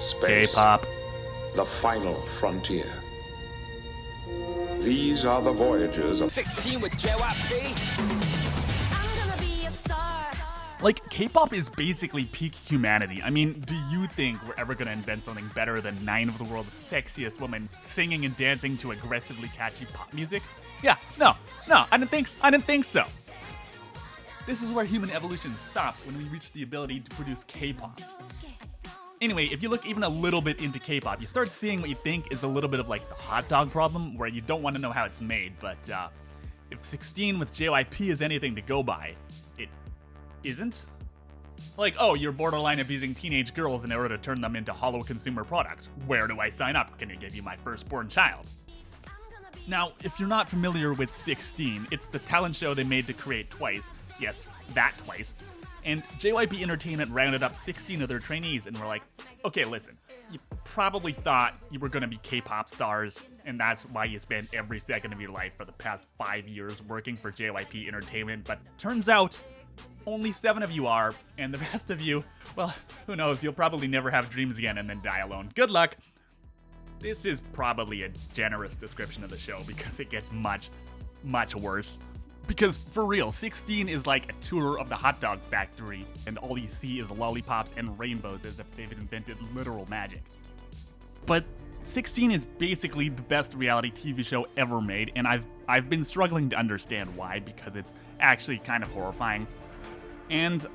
Space. K-pop. The final frontier. These are the voyages of 16 with JYP. Like, K-pop is basically peak humanity. I mean, do you think we're ever gonna invent something better than 9 of the world's sexiest women singing and dancing to aggressively catchy pop music? Yeah, no, I didn't think so. This is where human evolution stops when we reach the ability to produce K-pop. Anyway, if you look even a little bit into K-pop, you start seeing what you think is a little bit of like the hot dog problem, where you don't want to know how it's made, but if 16 with JYP is anything to go by, it isn't? Like, oh, you're borderline abusing teenage girls in order to turn them into hollow consumer products. Where do I sign up? Can you give me my firstborn child? Now, if you're not familiar with 16, it's the talent show they made to create Twice. Yes, that Twice. And JYP Entertainment rounded up 16 of their trainees and were like, okay, listen, you probably thought you were gonna be K-pop stars, and that's why you spent every second of your life for the past 5 years working for JYP Entertainment, but turns out only 7 of you are, and the rest of you, well, who knows, you'll probably never have dreams again and then die alone. Good luck. This is probably a generous description of the show because it gets much, much worse. Because for real, 16 is like a tour of the hot dog factory, and all you see is lollipops and rainbows as if they've invented literal magic. But 16 is basically the best reality TV show ever made, and I've been struggling to understand why, because it's actually kind of horrifying. And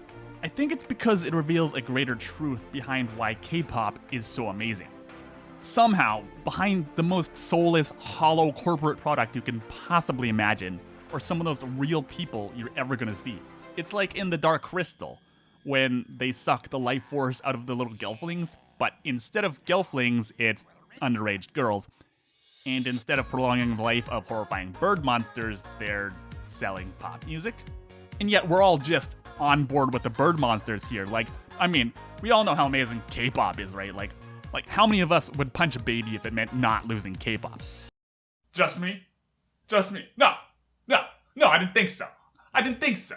I think it's because it reveals a greater truth behind why K-pop is so amazing. Somehow, behind the most soulless, hollow corporate product you can possibly imagine, are some of those real people you're ever gonna see. It's like in The Dark Crystal, when they suck the life force out of the little gelflings, but instead of gelflings, it's underage girls. And instead of prolonging the life of horrifying bird monsters, they're selling pop music. And yet we're all just on board with the bird monsters here. Like, I mean, we all know how amazing K-pop is, right? Like how many of us would punch a baby if it meant not losing K-pop? Just me? Just me? No, I didn't think so.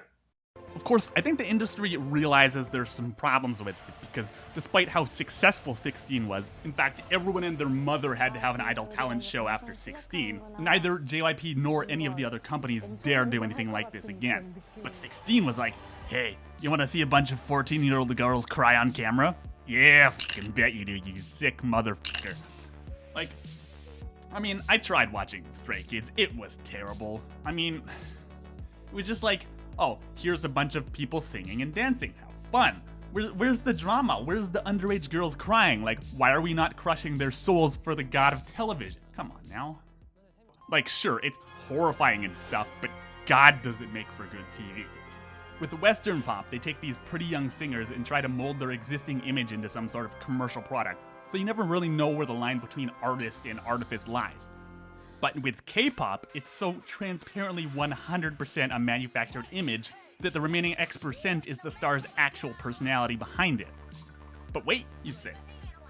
Of course, I think the industry realizes there's some problems with it, because despite how successful 16 was, in fact, everyone and their mother had to have an idol talent show after 16. Neither JYP nor any of the other companies dare do anything like this again. But 16 was like, hey, you wanna see a bunch of 14-year-old girls cry on camera? Yeah, fucking bet you do, you sick motherfucker. Like, I mean, I tried watching Stray Kids. It was terrible. I mean, it was just like, oh, here's a bunch of people singing and dancing. How fun. Where's the drama? Where's the underage girls crying? Like, why are we not crushing their souls for the god of television? Come on now. Like, sure, it's horrifying and stuff, but God does it make for good TV. With Western pop, they take these pretty young singers and try to mold their existing image into some sort of commercial product, so you never really know where the line between artist and artifice lies. But with K-pop, it's so transparently 100% a manufactured image that the remaining X% is the star's actual personality behind it. But wait, you say,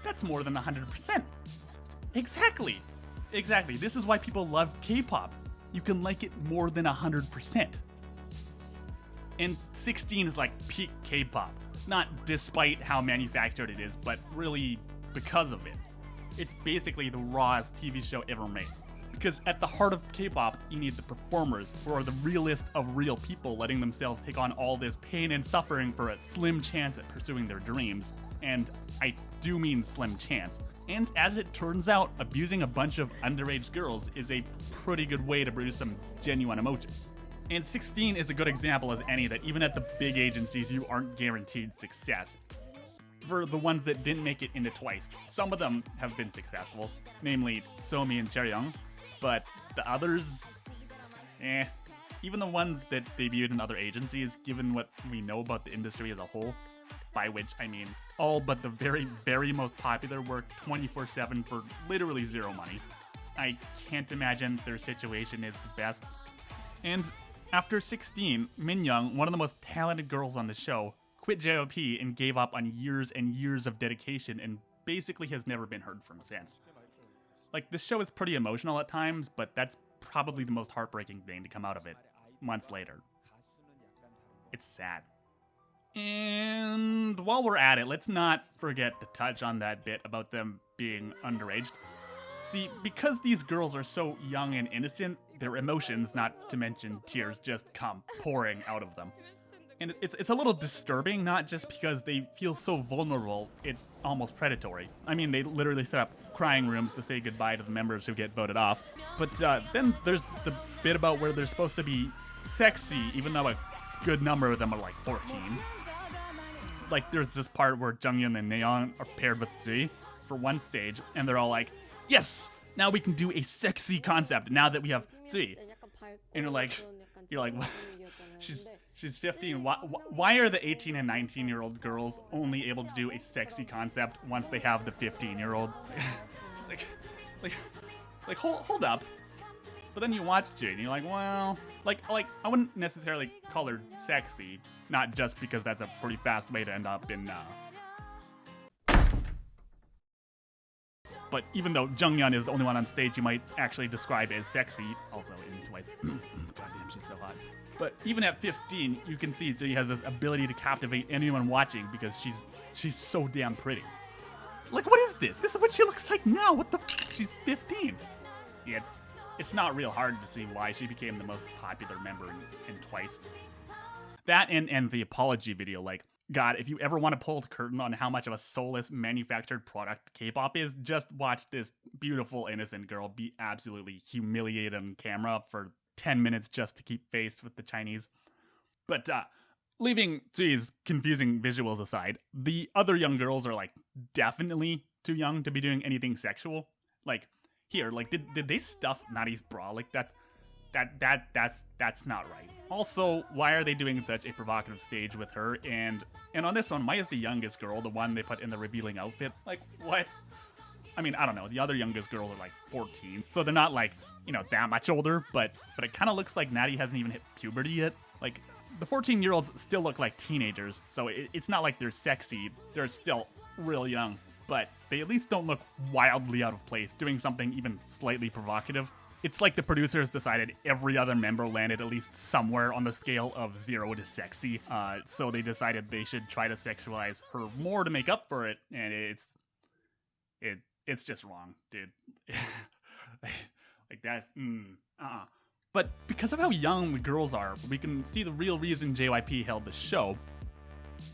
that's more than 100%. Exactly. This is why people love K-pop. You can like it more than 100%. And 16 is like peak K-pop. Not despite how manufactured it is, but really because of it. It's basically the rawest TV show ever made. Because at the heart of K-pop, you need the performers, who are the realest of real people letting themselves take on all this pain and suffering for a slim chance at pursuing their dreams. And I do mean slim chance. And as it turns out, abusing a bunch of underage girls is a pretty good way to produce some genuine emotions. And 16 is a good example as any that even at the big agencies, you aren't guaranteed success. For the ones that didn't make it into Twice, some of them have been successful, namely Somi and Chaeryeong, but the others, even the ones that debuted in other agencies, given what we know about the industry as a whole, by which I mean all but the very, very most popular work 24/7 for literally zero money. I can't imagine their situation is the best. And after 16, Minyoung, one of the most talented girls on the show, quit JYP and gave up on years and years of dedication and basically has never been heard from since. Like, this show is pretty emotional at times, but that's probably the most heartbreaking thing to come out of it months later. It's sad. And while we're at it, let's not forget to touch on that bit about them being underage. See, because these girls are so young and innocent, their emotions, not to mention tears, just come pouring out of them. And it's a little disturbing, not just because they feel so vulnerable, it's almost predatory. I mean, they literally set up crying rooms to say goodbye to the members who get voted off. But then there's the bit about where they're supposed to be sexy, even though a good number of them are like 14. Like, there's this part where Junghyun and Nayeon are paired with Z for one stage, and they're all like, yes, now we can do a sexy concept now that we have Z. And you're like, she's 15. Why are the 18 and 19-year-old girls only able to do a sexy concept once they have the 15-year-old? like, hold up. But then you watch it and you're like, well, like I wouldn't necessarily call her sexy, not just because that's a pretty fast way to end up in. But even though Junghyun is the only one on stage you might actually describe as sexy, also in Twice. Goddamn, she's so hot. But even at 15, you can see she has this ability to captivate anyone watching because she's so damn pretty. Like, what is this? This is what she looks like now. What the She's 15. Yeah, it's not real hard to see why she became the most popular member in Twice. That and the apology video, like, God, if you ever want to pull the curtain on how much of a soulless manufactured product K-pop is, just watch this beautiful, innocent girl be absolutely humiliated on camera for 10 minutes just to keep face with the Chinese. But leaving Zi's confusing visuals aside, the other young girls are like definitely too young to be doing anything sexual. Like, here, like, did they stuff Nadi's bra? Like, that's not right. Also, why are they doing such a provocative stage with her? And on this one, why is the youngest girl the one they put in the revealing outfit? Like, what? I mean, I don't know. The other youngest girls are like 14, so they're not like, you know, that much older. But it kind of looks like Nadi hasn't even hit puberty yet. Like, the 14-year-olds still look like teenagers, so it's not like they're sexy. They're still real young, but they at least don't look wildly out of place doing something even slightly provocative. It's like the producers decided every other member landed at least somewhere on the scale of 0 to sexy, so they decided they should try to sexualize her more to make up for it, and it's just wrong, dude. Like, that's But because of how young the girls are, we can see the real reason JYP held the show.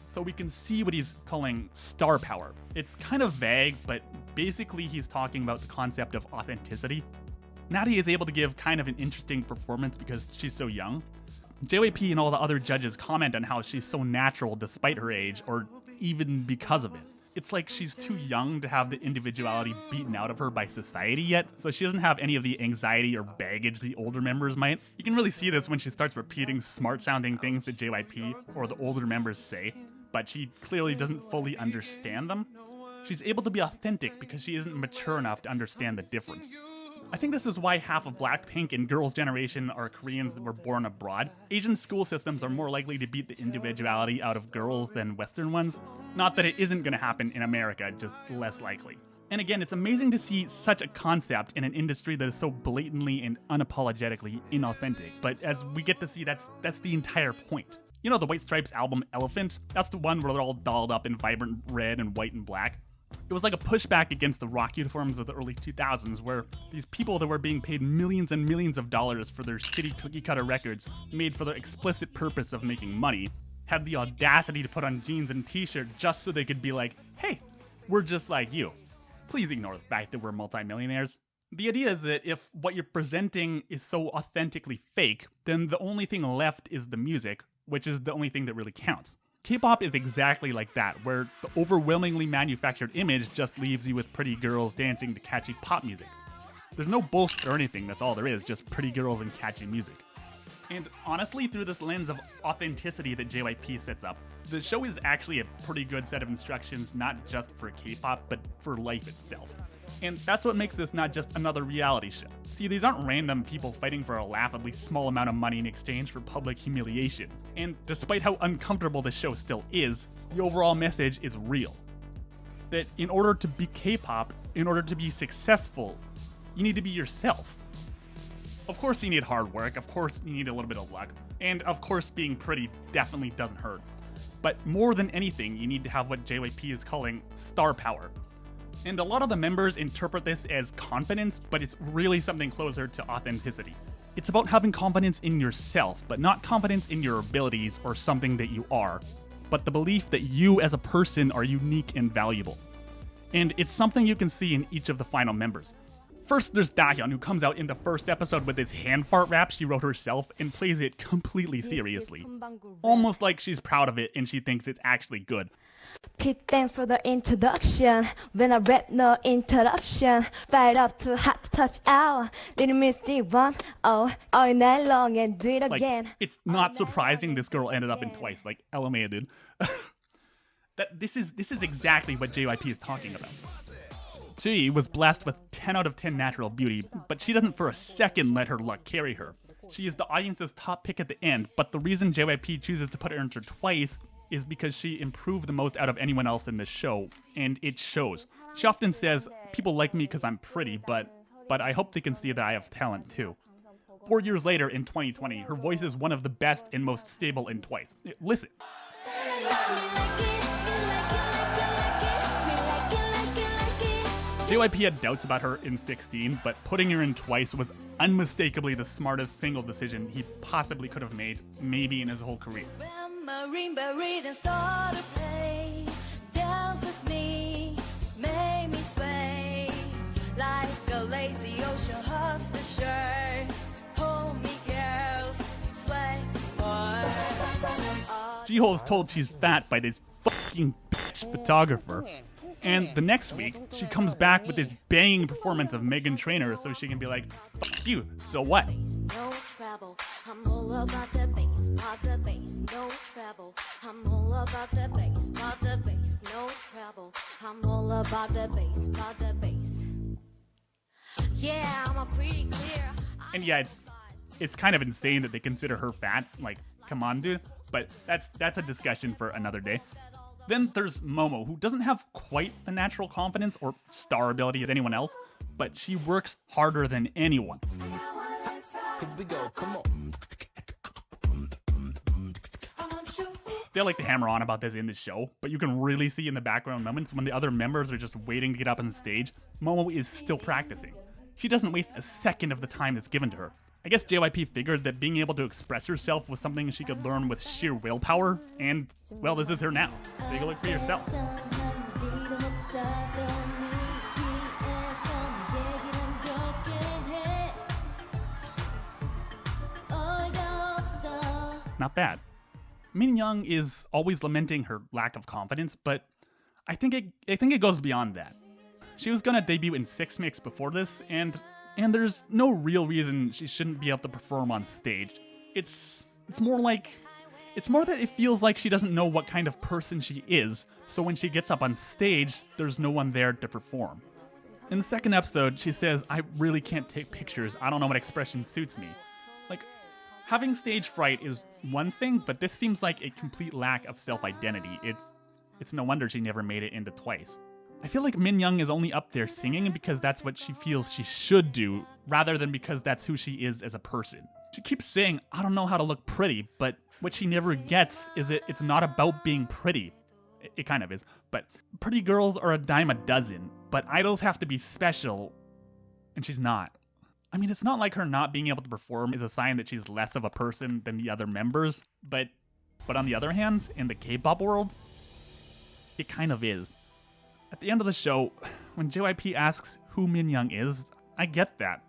So we can see what he's calling star power. It's kind of vague, but basically he's talking about the concept of authenticity. Nadi is able to give kind of an interesting performance because she's so young. JYP and all the other judges comment on how she's so natural despite her age, or even because of it. It's like she's too young to have the individuality beaten out of her by society yet, so she doesn't have any of the anxiety or baggage the older members might. You can really see this when she starts repeating smart-sounding things that JYP or the older members say, but she clearly doesn't fully understand them. She's able to be authentic because she isn't mature enough to understand the difference. I think this is why half of Blackpink and Girls' Generation are Koreans that were born abroad. Asian school systems are more likely to beat the individuality out of girls than Western ones. Not that it isn't going to happen in America, just less likely. And again, it's amazing to see such a concept in an industry that is so blatantly and unapologetically inauthentic. But as we get to see, that's the entire point. You know the White Stripes album Elephant? That's the one where they're all dolled up in vibrant red and white and black. It was like a pushback against the rock uniforms of the early 2000s, where these people that were being paid millions and millions of dollars for their shitty cookie-cutter records made for the explicit purpose of making money, had the audacity to put on jeans and t-shirt just so they could be like, hey, we're just like you. Please ignore the fact that we're multimillionaires. The idea is that if what you're presenting is so authentically fake, then the only thing left is the music, which is the only thing that really counts. K-pop is exactly like that, where the overwhelmingly manufactured image just leaves you with pretty girls dancing to catchy pop music. There's no bullshit or anything, that's all there is, just pretty girls and catchy music. And honestly, through this lens of authenticity that JYP sets up, the show is actually a pretty good set of instructions, not just for K-pop, but for life itself. And that's what makes this not just another reality show. See, these aren't random people fighting for a laughably small amount of money in exchange for public humiliation. And despite how uncomfortable the show still is, the overall message is real. That in order to be K-pop, in order to be successful, you need to be yourself. Of course you need hard work, of course you need a little bit of luck, and of course being pretty definitely doesn't hurt. But more than anything, you need to have what JYP is calling star power. And a lot of the members interpret this as confidence, but it's really something closer to authenticity. It's about having confidence in yourself, but not confidence in your abilities or something that you are, but the belief that you as a person are unique and valuable. And it's something you can see in each of the final members. First, there's Dahyun, who comes out in the first episode with this hand fart rap she wrote herself and plays it completely seriously. Almost like she's proud of it and she thinks it's actually good. Pete, thanks for the introduction. When I rap, no interruption. Fight up to hot to touch out. Didn't miss the one. Oh, all night long and do it again. Like, it's not surprising this girl ended up in Twice. Like, LMA, dude. This is exactly what JYP is talking about. Tsuyi was blessed with 10 out of 10 natural beauty, but she doesn't for a second let her luck carry her. She is the audience's top pick at the end, but the reason JYP chooses to put her into Twice is because she improved the most out of anyone else in this show, and it shows. She often says, people like me because I'm pretty, but I hope they can see that I have talent too. 4 years later, in 2020, her voice is one of the best and most stable in Twice. Listen. JYP had doubts about her in 16, but putting her in Twice was unmistakably the smartest single decision he possibly could have made, maybe in his whole career. Jihyo is told she's fat by this fucking bitch photographer. And the next week, she comes back with this banging performance of Meghan Trainor so she can be like, fuck you, so what? No trouble. I'm all about the bass, pop the bass, no trouble. I'm all about the bass, pop the bass, no trouble. I'm all about the bass, pop the bass. Yeah, I'm a pretty clear. And yeah, it's kind of insane that they consider her fat. Like, come on, dude. But that's a discussion for another day. Then there's Momo, who doesn't have quite the natural confidence or star ability as anyone else, but she works harder than anyone. They like to hammer on about this in the show, but you can really see in the background moments when the other members are just waiting to get up on the stage, Momo is still practicing. She doesn't waste a second of the time that's given to her. I guess JYP figured that being able to express herself was something she could learn with sheer willpower, and, well, this is her now. Take a look for yourself. Not bad. Min Young is always lamenting her lack of confidence, but I think it goes beyond that. She was gonna debut in Six Mix before this, and there's no real reason she shouldn't be able to perform on stage. It's more that it feels like she doesn't know what kind of person she is, so when she gets up on stage, there's no one there to perform. In the second episode, she says, I really can't take pictures, I don't know what expression suits me. Like, having stage fright is one thing, but this seems like a complete lack of self-identity. It's no wonder she never made it into Twice. I feel like Min Young is only up there singing because that's what she feels she should do, rather than because that's who she is as a person. She keeps saying, I don't know how to look pretty, but what she never gets is it's not about being pretty. It kind of is, but pretty girls are a dime a dozen, but idols have to be special, and she's not. I mean, it's not like her not being able to perform is a sign that she's less of a person than the other members, but on the other hand, in the K-pop world, it kind of is. At the end of the show, when JYP asks who Min Young is, I get that.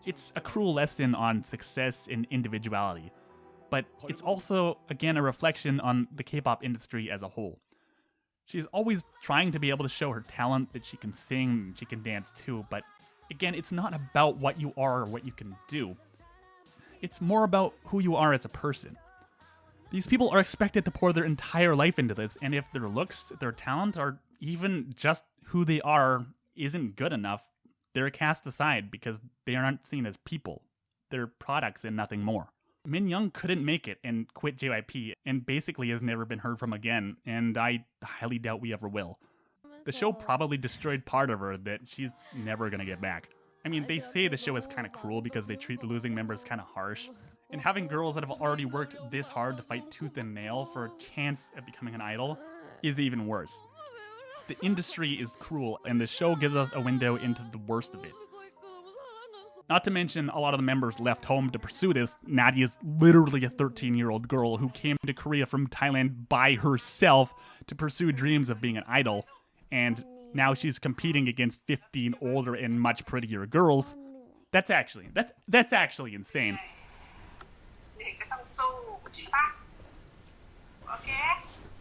It's a cruel lesson on success and individuality, but it's also, again, a reflection on the K-pop industry as a whole. She's always trying to be able to show her talent, that she can sing, she can dance too, but again, it's not about what you are or what you can do. It's more about who you are as a person. These people are expected to pour their entire life into this, and if their looks, their talent, or even just who they are isn't good enough, they're cast aside because they aren't seen as people. They're products and nothing more. Min Young couldn't make it and quit JYP, and basically has never been heard from again, and I highly doubt we ever will. The show probably destroyed part of her that she's never gonna get back. I mean, they say the show is kind of cruel because they treat the losing members kind of harsh, And having girls that have already worked this hard to fight tooth and nail for a chance at becoming an idol is even worse. The industry is cruel, and the show gives us a window into the worst of it. Not to mention, a lot of the members left home to pursue this. Natty is literally a 13-year-old girl who came to Korea from Thailand by herself to pursue dreams of being an idol, and now she's competing against 15 older and much prettier girls. That's actually insane.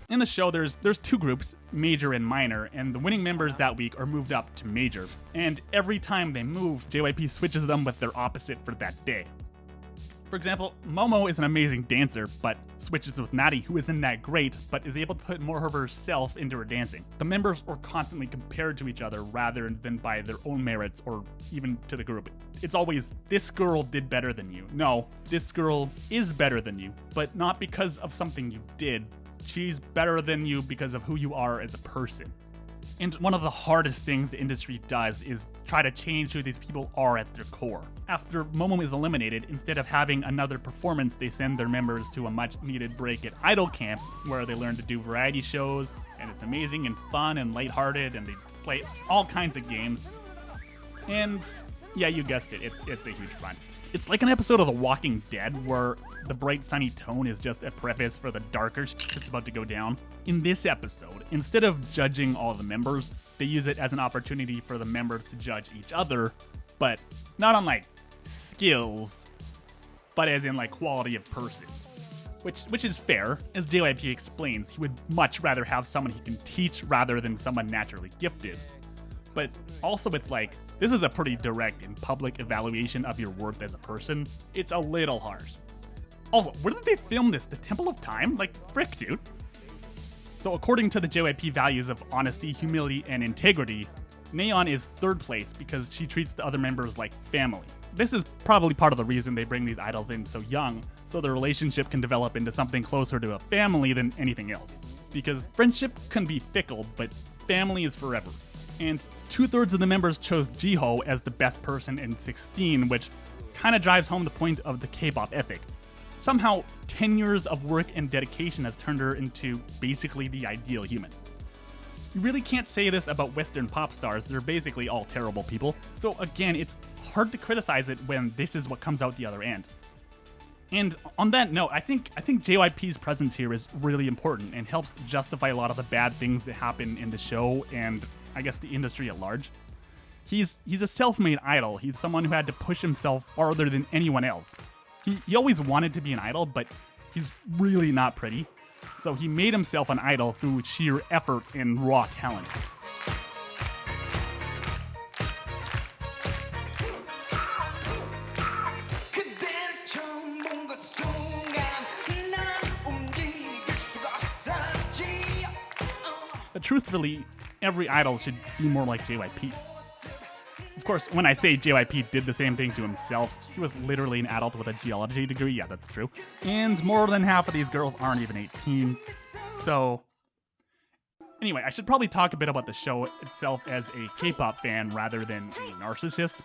In the show, there's two groups, major and minor, and the winning members that week are moved up to major. And every time they move, JYP switches them with their opposite for that day. For example, Momo is an amazing dancer, but switches with Natty, who isn't that great, but is able to put more of herself into her dancing. The members are constantly compared to each other rather than by their own merits or even to the group. It's always, this girl did better than you. No, this girl is better than you, but not because of something you did. She's better than you because of who you are as a person. And one of the hardest things the industry does is try to change who these people are at their core. After Momo is eliminated, instead of having another performance, they send their members to a much needed break at Idol Camp, where they learn to do variety shows, and it's amazing and fun and lighthearted, and they play all kinds of games. And yeah, you guessed it, it's a huge fun. It's like an episode of The Walking Dead where the bright sunny tone is just a preface for the darker shit that's about to go down. In this episode, instead of judging all the members, they use it as an opportunity for the members to judge each other, but not on like skills, but as in like quality of person. Which is fair. As JYP explains, he would much rather have someone he can teach rather than someone naturally gifted. But also it's like, this is a pretty direct and public evaluation of your worth as a person. It's a little harsh. Also, where did they film this? The Temple of Time? Like, frick, dude. So according to the JYP values of honesty, humility, and integrity, Nayeon is third place because she treats the other members like family. This is probably part of the reason they bring these idols in so young, so the relationship can develop into something closer to a family than anything else. Because friendship can be fickle, but family is forever. And 2/3 of the members chose Jihyo as the best person in 16, which kind of drives home the point of the K-pop ethic. Somehow, 10 years of work and dedication has turned her into basically the ideal human. You really can't say this about Western pop stars, they're basically all terrible people. So again, it's hard to criticize it when this is what comes out the other end. And on that note, I think JYP's presence here is really important and helps justify a lot of the bad things that happen in the show and I guess the industry at large. He's a self-made idol. He's someone who had to push himself farther than anyone else. He always wanted to be an idol, but he's really not pretty. So he made himself an idol through sheer effort and raw talent. But truthfully, every idol should be more like JYP. Of course, when I say JYP did the same thing to himself, he was literally an adult with a geology degree, yeah, that's true. And more than half of these girls aren't even 18, so... Anyway, I should probably talk a bit about the show itself as a K-pop fan rather than a narcissist.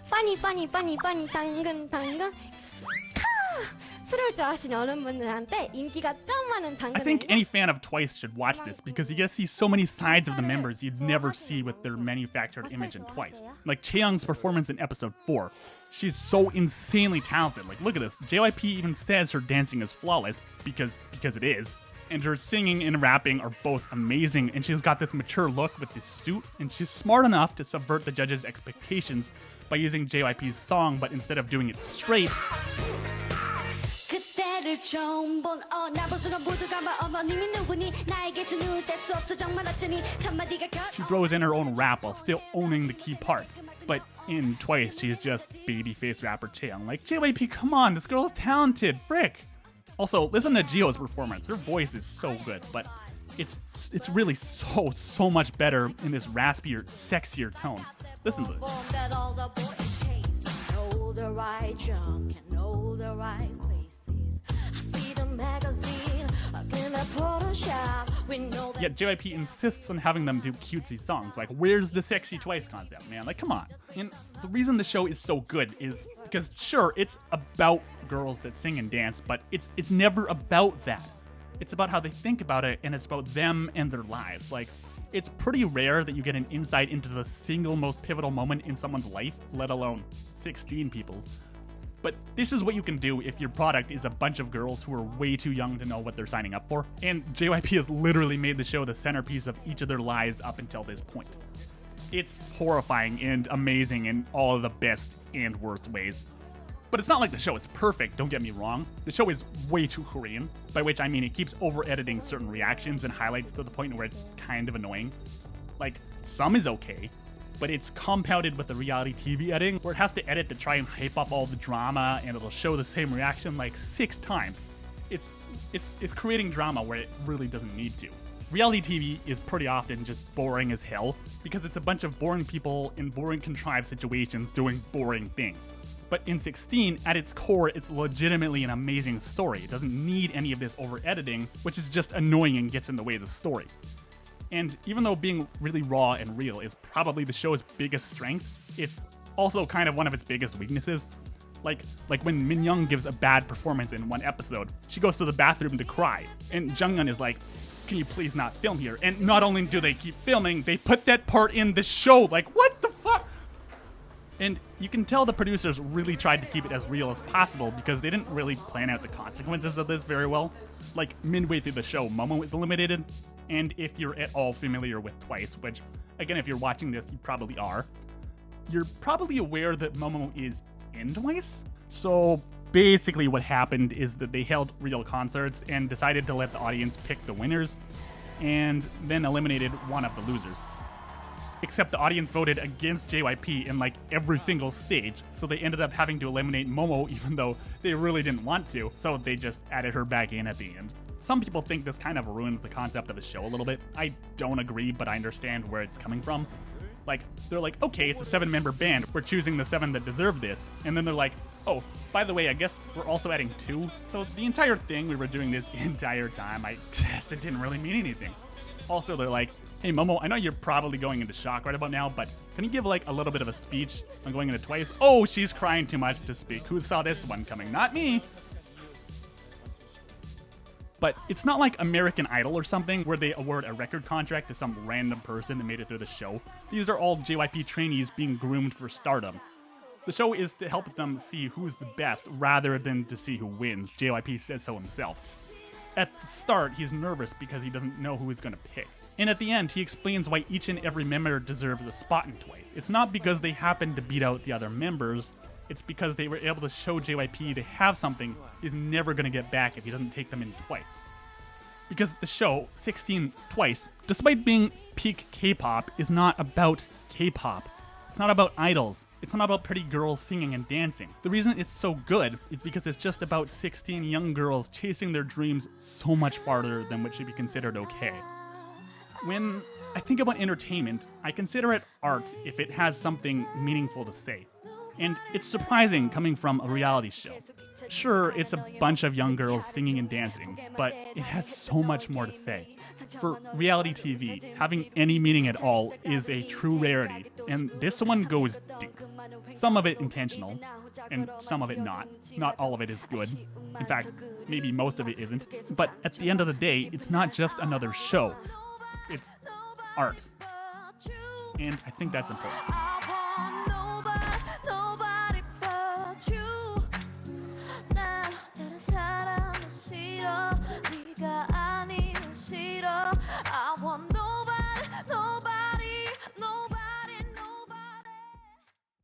funny 당근 술을 좋아하시는 어른분들한테 인기가 좀 많은 당근. I think any fan of Twice should watch this because you get to see so many sides of the members you'd never see with their manufactured image in Twice. Like Chaeyoung's performance in episode 4. She's so insanely talented. Like, look at this. JYP even says her dancing is flawless because it is. And her singing and rapping are both amazing, and she's got this mature look with this suit, and she's smart enough to subvert the judges' expectations by using JYP's song, but instead of doing it straight, she throws in her own rap while still owning the key parts. But in Twice, she's just babyface rapper Chaeyoung. Like, JYP, come on, this girl is talented, frick! Also, listen to Jihyo's performance. Her voice is so good, but it's really so much better in this raspier, sexier tone. Listen to this. in the Photoshop. We know that Yet JYP insists on having them do cutesy songs. Like, where's the sexy Twice concept, man? Like, come on. And the reason the show is so good is because, sure, it's about girls that sing and dance, but it's never about that. It's about how they think about it, and it's about them and their lives. Like, it's pretty rare that you get an insight into the single most pivotal moment in someone's life, let alone 16 people's. But this is what you can do if your product is a bunch of girls who are way too young to know what they're signing up for. And JYP has literally made the show the centerpiece of each of their lives up until this point. It's horrifying and amazing in all of the best and worst ways. But it's not like the show is perfect, don't get me wrong. The show is way too Korean, by which I mean it keeps over-editing certain reactions and highlights to the point where it's kind of annoying. Like, some is okay, but it's compounded with the reality TV editing, where it has to edit to try and hype up all the drama, and it'll show the same reaction like 6 times. It's creating drama where it really doesn't need to. Reality TV is pretty often just boring as hell, because it's a bunch of boring people in boring contrived situations doing boring things. But in 16, at its core, it's legitimately an amazing story. It doesn't need any of this over-editing, which is just annoying and gets in the way of the story. And even though being really raw and real is probably the show's biggest strength, it's also kind of one of its biggest weaknesses. Like when Minyoung gives a bad performance in one episode, she goes to the bathroom to cry, and Junghyun is like, "Can you please not film here?" And not only do they keep filming, they put that part in the show. Like, what the fuck? And you can tell the producers really tried to keep it as real as possible because they didn't really plan out the consequences of this very well. Like, midway through the show, Momo is eliminated, and if you're at all familiar with Twice, which, again, if you're watching this, you probably are, you're probably aware that Momo is in Twice. So basically what happened is that they held real concerts and decided to let the audience pick the winners, and then eliminated one of the losers. Except the audience voted against JYP in like every single stage, so they ended up having to eliminate Momo even though they really didn't want to, so they just added her back in at the end. Some people think this kind of ruins the concept of the show a little bit. I don't agree, but I understand where it's coming from. Like, they're like, okay, it's a 7-member band, we're choosing the 7 that deserve this, and then they're like, oh, by the way, I guess we're also adding 2, so the entire thing we were doing this entire time, I guess it didn't really mean anything. Also, they're like, hey, Momo, I know you're probably going into shock right about now, but can you give like a little bit of a speech on going into Twice? Oh, she's crying too much to speak. Who saw this one coming? Not me. But it's not like American Idol or something where they award a record contract to some random person that made it through the show. These are all JYP trainees being groomed for stardom. The show is to help them see who's the best rather than to see who wins. JYP says so himself. At the start, he's nervous because he doesn't know who he's going to pick. And at the end, he explains why each and every member deserves a spot in Twice. It's not because they happened to beat out the other members, it's because they were able to show JYP they have something he's never going to get back if he doesn't take them in Twice. Because the show, 16 Twice, despite being peak K-pop, is not about K-pop. It's not about idols. It's not about pretty girls singing and dancing. The reason it's so good is because it's just about 16 young girls chasing their dreams so much farther than what should be considered okay. When I think about entertainment, I consider it art if it has something meaningful to say. And it's surprising coming from a reality show. Sure, it's a bunch of young girls singing and dancing, but it has so much more to say. For reality TV, having any meaning at all is a true rarity, and this one goes deep. Some of it intentional, and some of it not. Not all of it is good. In fact, maybe most of it isn't. But at the end of the day, it's not just another show. It's art. And I think that's important.